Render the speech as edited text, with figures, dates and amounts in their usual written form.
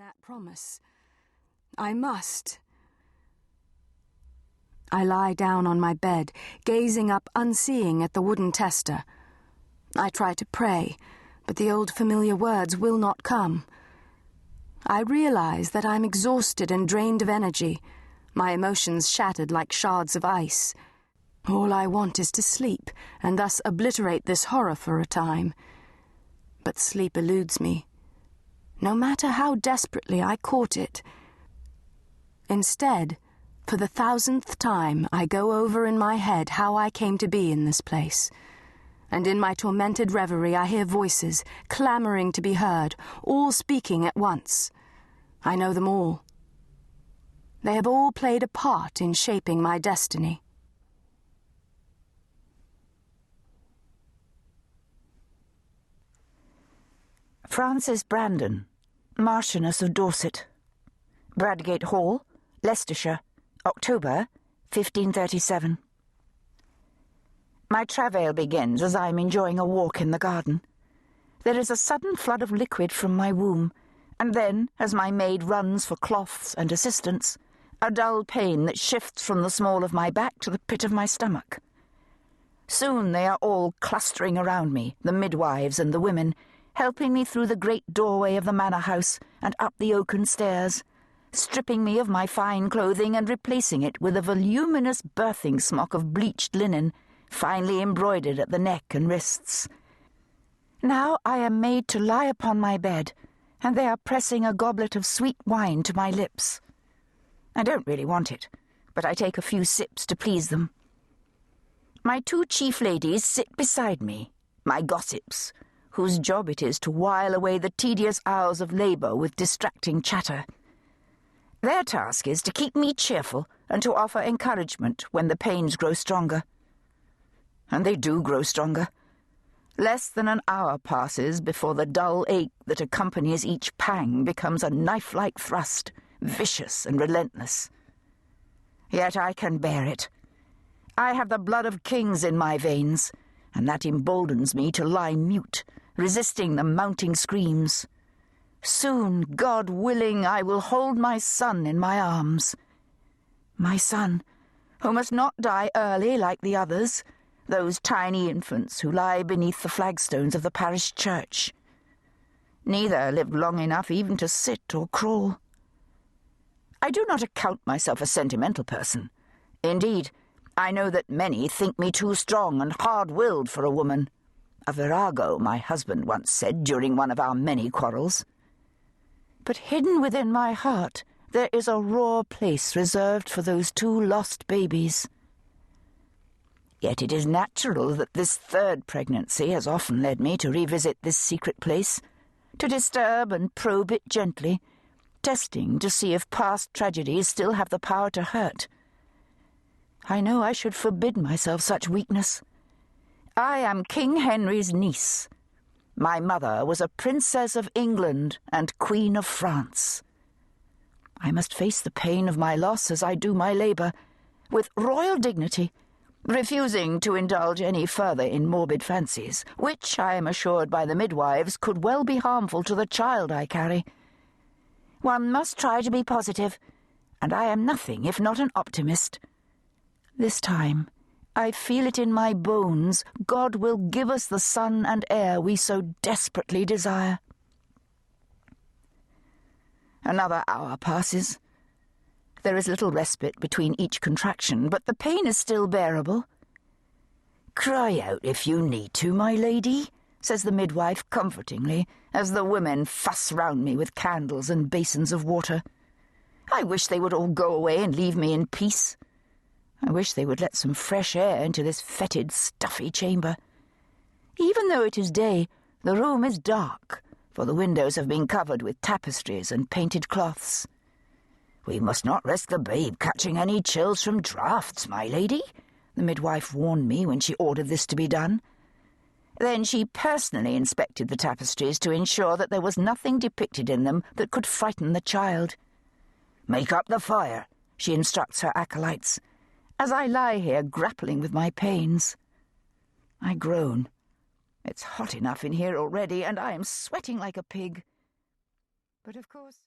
that promise. I must. I lie down on my bed, gazing up unseeing at the wooden tester. I try to pray, but the old familiar words will not come. I realize that I'm exhausted and drained of energy, my emotions shattered like shards of ice. All I want is to sleep, and thus obliterate this horror for a time. But sleep eludes me, no matter how desperately I court it. Instead, for the 1000th time, I go over in my head how I came to be in this place. And in my tormented reverie I hear voices, clamoring to be heard, all speaking at once. I know them all. They have all played a part in shaping my destiny. Frances Brandon, Marchioness of Dorset. Bradgate Hall, Leicestershire, October, 1537. My travail begins as I am enjoying a walk in the garden. There is a sudden flood of liquid from my womb, and then, as my maid runs for cloths and assistance, a dull pain that shifts from the small of my back to the pit of my stomach. Soon they are all clustering around me, the midwives and the women, helping me through the great doorway of the manor house and up the oaken stairs, stripping me of my fine clothing and replacing it with a voluminous birthing smock of bleached linen, finely embroidered at the neck and wrists. Now I am made to lie upon my bed, and they are pressing a goblet of sweet wine to my lips. I don't really want it, but I take a few sips to please them. My two chief ladies sit beside me, my gossips, whose job it is to while away the tedious hours of labour with distracting chatter. Their task is to keep me cheerful and to offer encouragement when the pains grow stronger. And they do grow stronger. Less than an hour passes before the dull ache that accompanies each pang becomes a knife-like thrust, vicious and relentless. Yet I can bear it. I have the blood of kings in my veins, and that emboldens me to lie mute, resisting the mounting screams. Soon, God willing, I will hold my son in my arms. My son, who must not die early like the others, those tiny infants who lie beneath the flagstones of the parish church. Neither lived long enough even to sit or crawl. I do not account myself a sentimental person. Indeed, I know that many think me too strong and hard-willed for a woman. A virago, my husband once said during one of our many quarrels. But hidden within my heart there is a raw place reserved for those two lost babies. Yet it is natural that this third pregnancy has often led me to revisit this secret place, to disturb and probe it gently, testing to see if past tragedies still have the power to hurt. I know I should forbid myself such weakness. I am King Henry's niece. My mother was a princess of England and Queen of France. I must face the pain of my loss as I do my labour, with royal dignity, refusing to indulge any further in morbid fancies, which, I am assured by the midwives, could well be harmful to the child I carry. One must try to be positive, and I am nothing if not an optimist. This time, I feel it in my bones, God will give us the son and heir we so desperately desire. Another hour passes. There is little respite between each contraction, but the pain is still bearable. "Cry out if you need to, my lady," says the midwife comfortingly, as the women fuss round me with candles and basins of water. I wish they would all go away and leave me in peace. I wish they would let some fresh air into this fetid, stuffy chamber. Even though it is day, the room is dark, for the windows have been covered with tapestries and painted cloths. "We must not risk the babe catching any chills from draughts, my lady," the midwife warned me when she ordered this to be done. Then she personally inspected the tapestries to ensure that there was nothing depicted in them that could frighten the child. "Make up the fire," she instructs her acolytes, as I lie here grappling with my pains. I groan. It's hot enough in here already, and I am sweating like a pig. But of course...